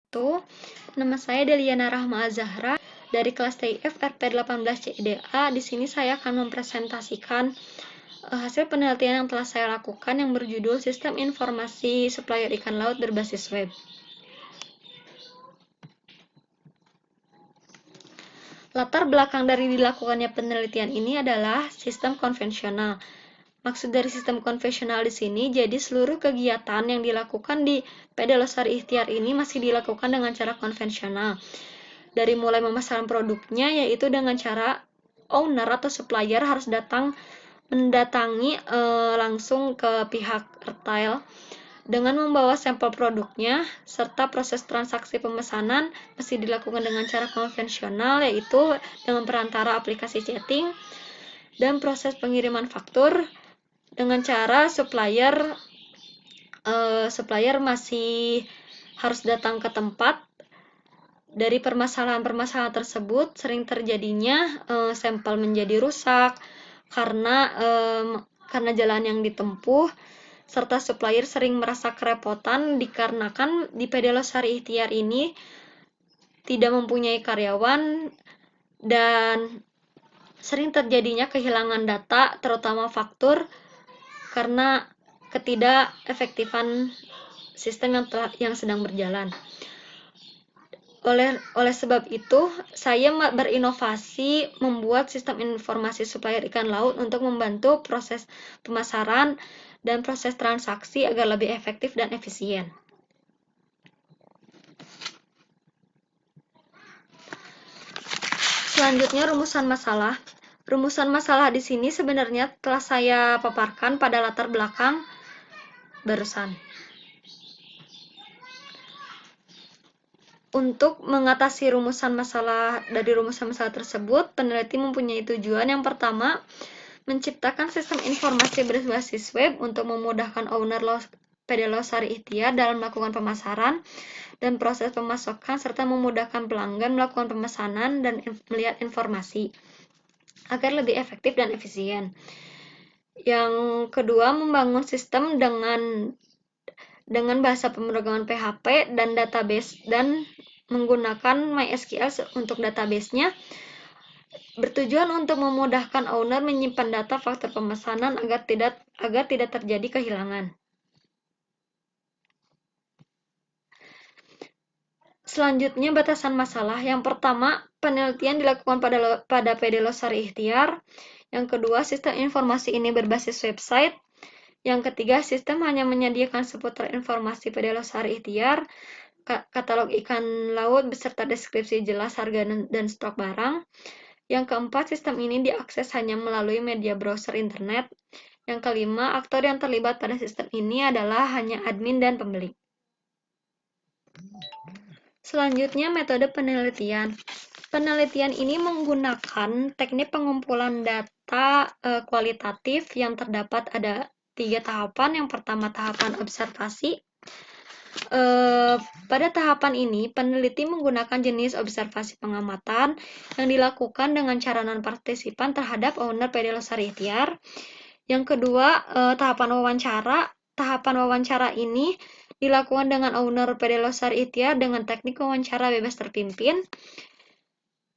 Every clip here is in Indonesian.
wabarakatuh. Nama saya Deliana Rahma Azahra dari kelas TIF RP18CIDA. Di sini saya akan mempresentasikan hasil penelitian yang telah saya lakukan yang berjudul Sistem Informasi Supplier Ikan Laut Berbasis Web. Latar belakang dari dilakukannya penelitian ini adalah sistem konvensional. Maksud dari sistem konvensional di sini, jadi seluruh kegiatan yang dilakukan di PD Losari Ikhtiar ini masih dilakukan dengan cara konvensional. Dari mulai pemasaran produknya, yaitu dengan cara owner atau supplier harus mendatangi langsung ke pihak retail dengan membawa sampel produknya, serta proses transaksi pemesanan masih dilakukan dengan cara konvensional, yaitu dengan perantara aplikasi chatting, dan proses pengiriman faktur dengan cara supplier masih harus datang ke tempat. Dari permasalahan-permasalahan tersebut sering terjadinya sampel menjadi rusak karena jalan yang ditempuh, serta supplier sering merasa kerepotan dikarenakan di PD Losari Ikhtiar ini tidak mempunyai karyawan dan sering terjadinya kehilangan data, terutama faktur, karena ketidakefektifan sistem yang sedang berjalan. Oleh sebab itu, saya berinovasi membuat sistem informasi supplier ikan laut untuk membantu proses pemasaran dan proses transaksi agar lebih efektif dan efisien. Selanjutnya, rumusan masalah. Rumusan masalah di sini sebenarnya telah saya paparkan pada latar belakang barusan. Untuk mengatasi rumusan masalah tersebut, peneliti mempunyai tujuan. Yang pertama, menciptakan sistem informasi berbasis web untuk memudahkan owner PD Losari Ikhtiar dalam melakukan pemasaran dan proses pemasakan, serta memudahkan pelanggan melakukan pemesanan dan melihat informasi agar lebih efektif dan efisien. Yang kedua, membangun sistem dengan bahasa pemrograman PHP dan database dan menggunakan MySQL untuk database-nya, bertujuan untuk memudahkan owner menyimpan data faktur pemesanan agar tidak terjadi kehilangan. Selanjutnya, batasan masalah. Yang pertama, penelitian dilakukan pada PD Losari Ikhtiar. Yang kedua, sistem informasi ini berbasis website. Yang ketiga, sistem hanya menyediakan seputar informasi PD Losari Ikhtiar, katalog ikan laut beserta deskripsi jelas harga dan stok barang. Yang keempat, sistem ini diakses hanya melalui media browser internet. Yang kelima, aktor yang terlibat pada sistem ini adalah hanya admin dan pembeli. Selanjutnya, metode penelitian. Penelitian ini menggunakan teknik pengumpulan data kualitatif yang terdapat ada 3 tahapan. Yang pertama, tahapan observasi. Pada tahapan ini, peneliti menggunakan jenis observasi pengamatan yang dilakukan dengan cara non-partisipan terhadap owner PD Losari Ikhtiar. Yang kedua, tahapan wawancara. Tahapan wawancara ini dilakukan dengan owner PD Losari Ikhtiar dengan teknik wawancara bebas terpimpin.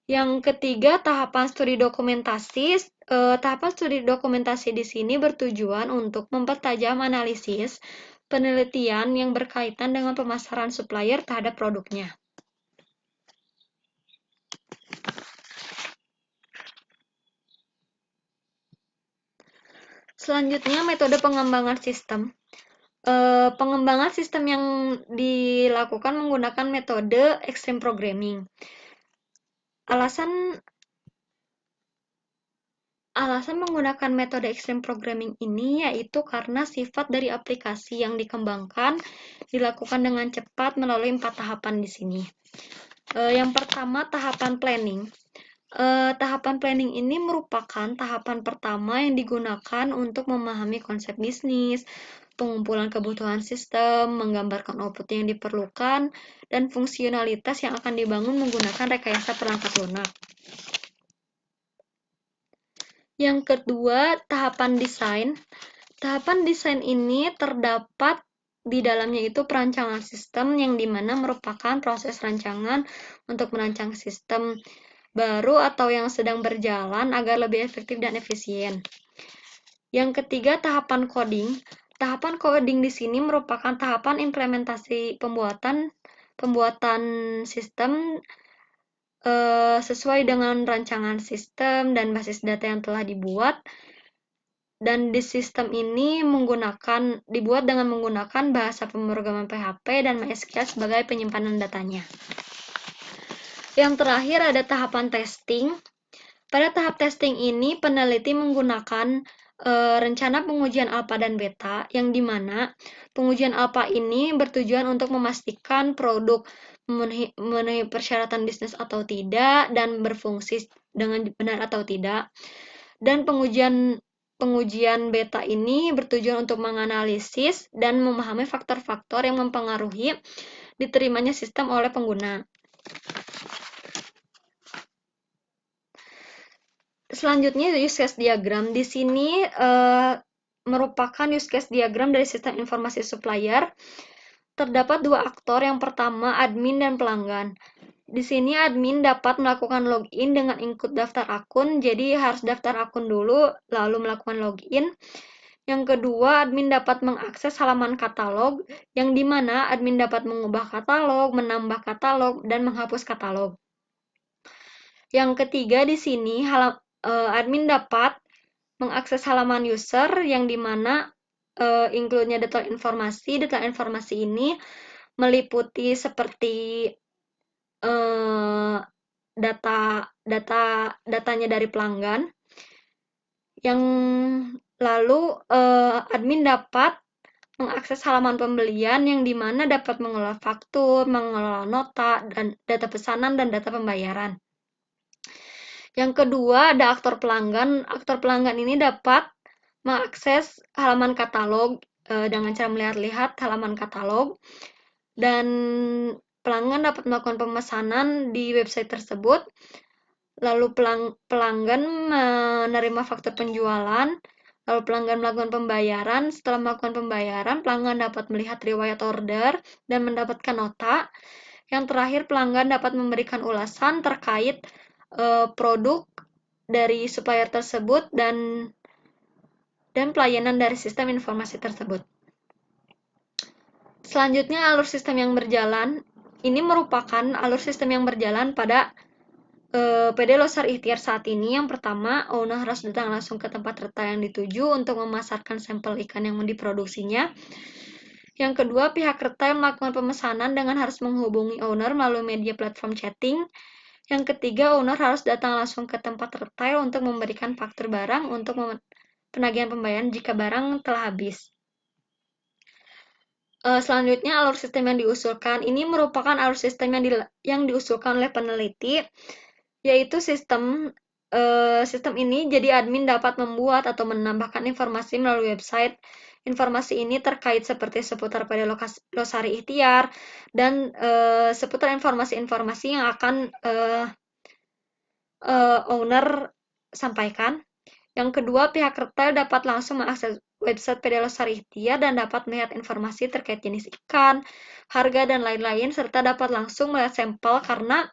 Yang ketiga, tahapan studi dokumentasi. Tahapan studi dokumentasi di sini bertujuan untuk mempertajam analisis penelitian yang berkaitan dengan pemasaran supplier terhadap produknya. Selanjutnya, metode pengembangan sistem. Pengembangan sistem yang dilakukan menggunakan metode extreme programming. Alasan menggunakan metode extreme programming ini yaitu karena sifat dari aplikasi yang dikembangkan dilakukan dengan cepat melalui 4 tahapan di sini. Yang pertama, tahapan planning. Tahapan planning ini merupakan tahapan pertama yang digunakan untuk memahami konsep bisnis, pengumpulan kebutuhan sistem, menggambarkan output yang diperlukan, dan fungsionalitas yang akan dibangun menggunakan rekayasa perangkat lunak. Yang kedua, tahapan desain. Tahapan desain ini terdapat di dalamnya itu perancangan sistem yang dimana merupakan proses rancangan untuk merancang sistem baru atau yang sedang berjalan agar lebih efektif dan efisien. Yang ketiga, tahapan coding. Tahapan coding di sini merupakan tahapan implementasi pembuatan sistem sesuai dengan rancangan sistem dan basis data yang telah dibuat. Dan di sistem ini dibuat dengan menggunakan bahasa pemrograman PHP dan MySQL sebagai penyimpanan datanya. Yang terakhir ada tahapan testing. Pada tahap testing ini, peneliti menggunakan rencana pengujian alfa dan beta, yang dimana pengujian alfa ini bertujuan untuk memastikan produk memenuhi persyaratan bisnis atau tidak, dan berfungsi dengan benar atau tidak. Dan pengujian beta ini bertujuan untuk menganalisis dan memahami faktor-faktor yang mempengaruhi diterimanya sistem oleh pengguna. Selanjutnya, use case diagram. Di sini merupakan use case diagram dari sistem informasi supplier. Terdapat dua aktor, yang pertama admin dan pelanggan. Di sini admin dapat melakukan login dengan input daftar akun, jadi harus daftar akun dulu, lalu melakukan login. Yang kedua, admin dapat mengakses halaman katalog, yang dimana admin dapat mengubah katalog, menambah katalog, dan menghapus katalog. Yang ketiga, di sini admin dapat mengakses halaman user, yang dimana include-nya detail informasi. Detail informasi ini meliputi seperti datanya dari pelanggan. Yang lalu admin dapat mengakses halaman pembelian, yang dimana dapat mengelola faktur, mengelola nota, dan data pesanan dan data pembayaran. Yang kedua, ada aktor pelanggan. Aktor pelanggan ini dapat mengakses halaman katalog dengan cara melihat-lihat halaman katalog, dan pelanggan dapat melakukan pemesanan di website tersebut. Lalu pelanggan menerima faktur penjualan, lalu pelanggan melakukan pembayaran. Setelah melakukan pembayaran, pelanggan dapat melihat riwayat order dan mendapatkan nota. Yang terakhir, pelanggan dapat memberikan ulasan terkait produk dari supplier tersebut dan pelayanan dari sistem informasi tersebut. Selanjutnya, alur sistem yang berjalan. Ini merupakan alur sistem yang berjalan pada PD Losar Ikhtiar saat ini. Yang pertama, owner harus datang langsung ke tempat retail yang dituju untuk memasarkan sampel ikan yang diproduksinya. Yang kedua, pihak retail melakukan pemesanan dengan harus menghubungi owner melalui media platform chatting. Yang ketiga, owner harus datang langsung ke tempat retail untuk memberikan faktur barang untuk penagihan pembayaran jika barang telah habis. Selanjutnya, alur sistem yang diusulkan. Ini merupakan alur sistem yang diusulkan oleh peneliti, yaitu sistem ini jadi admin dapat membuat atau menambahkan informasi melalui website. Informasi ini terkait seperti seputar PD Losari Ikhtiar dan seputar informasi-informasi yang akan owner sampaikan. Yang kedua, pihak retail dapat langsung mengakses website PD Losari Ikhtiar dan dapat melihat informasi terkait jenis ikan, harga, dan lain-lain, serta dapat langsung melihat sampel karena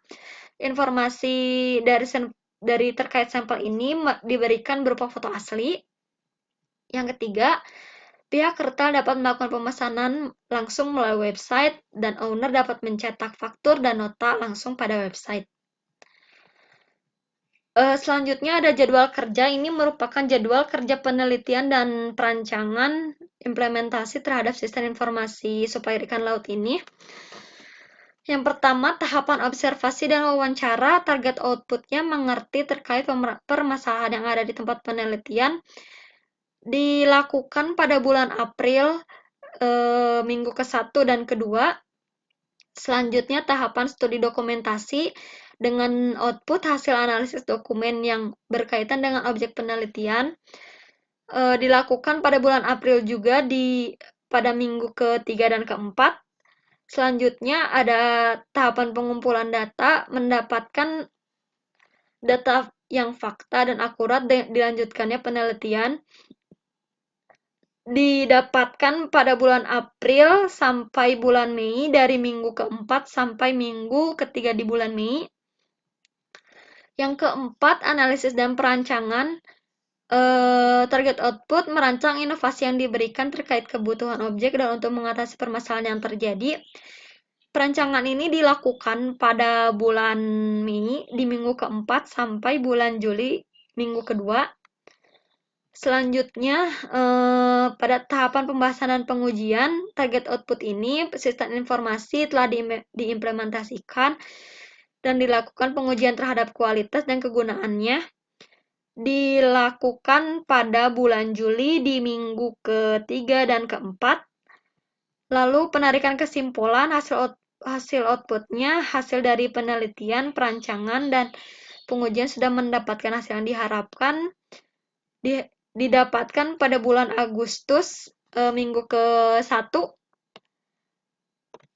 informasi dari terkait sampel ini diberikan berupa foto asli. Yang ketiga, pihak retail dapat melakukan pemesanan langsung melalui website dan owner dapat mencetak faktur dan nota langsung pada website. Selanjutnya ada jadwal kerja. Ini merupakan jadwal kerja penelitian dan perancangan implementasi terhadap sistem informasi supplier ikan laut ini. Yang pertama, tahapan observasi dan wawancara. Target outputnya mengerti terkait permasalahan yang ada di tempat penelitian. Dilakukan pada bulan April, minggu ke-1 dan ke-2. Selanjutnya, tahapan studi dokumentasi dengan output hasil analisis dokumen yang berkaitan dengan objek penelitian. Dilakukan pada bulan April juga pada minggu ke-3 dan ke-4. Selanjutnya ada tahapan pengumpulan data, mendapatkan data yang fakta dan akurat dilanjutkannya penelitian. didapatkan pada bulan April sampai bulan Mei, dari minggu keempat sampai minggu ketiga di bulan Mei. Yang keempat, analisis dan perancangan. Target output, merancang inovasi yang diberikan terkait kebutuhan objek dan untuk mengatasi permasalahan yang terjadi. Perancangan ini dilakukan pada bulan Mei di minggu keempat sampai bulan Juli minggu kedua. Selanjutnya, pada tahapan pembahasan dan pengujian target output ini, sistem informasi telah diimplementasikan dan dilakukan pengujian terhadap kualitas dan kegunaannya. Dilakukan pada bulan Juli di minggu ketiga dan keempat. Lalu penarikan kesimpulan, hasil outputnya, hasil dari penelitian, perancangan, dan pengujian sudah mendapatkan hasil yang diharapkan. Didapatkan pada bulan Agustus minggu ke-1.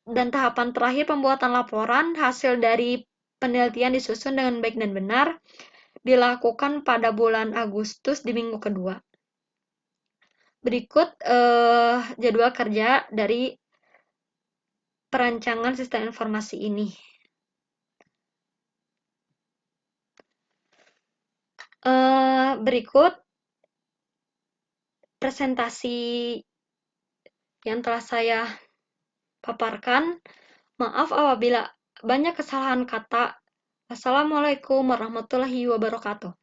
Dan tahapan terakhir, pembuatan laporan hasil dari penelitian disusun dengan baik dan benar, dilakukan pada bulan Agustus di minggu kedua. Berikut jadwal kerja dari perancangan sistem informasi ini. Berikut presentasi yang telah saya paparkan. Maaf apabila banyak kesalahan kata. Wassalamualaikum warahmatullahi wabarakatuh.